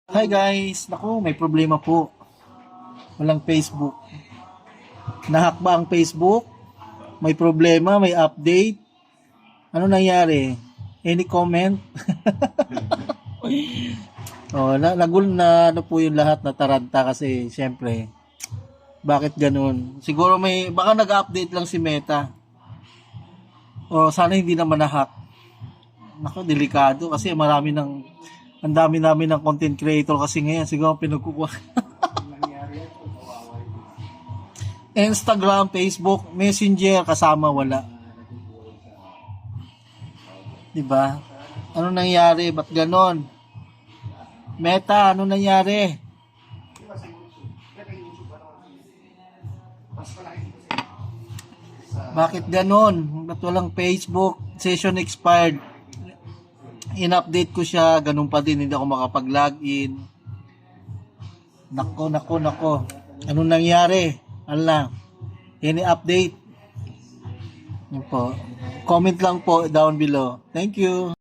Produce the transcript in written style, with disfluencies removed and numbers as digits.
Hi guys! Naku, may problema po. Walang Facebook. Nahack ba ang Facebook? May problema, may update. Ano nangyari? Any comment? Nagul na ano po yung lahat na taranta kasi syempre, bakit ganun? Siguro baka nag-update lang si Meta. O sana hindi naman na-hack. Naku, delikado kasi ang dami namin ng content creator kasi ngayon siguro pinagkukuha. Instagram, Facebook, Messenger kasama wala. 'Di ba? Ano nangyari? Ba't ganon? Meta, ano nangyari? Bakit ganon? Ba't walang Facebook? Session expired. In-update ko siya, ganun pa din, hindi ako makapag-login. Nako. Ano nangyari? Ala, any update? Yun po. Comment lang po down below. Thank you.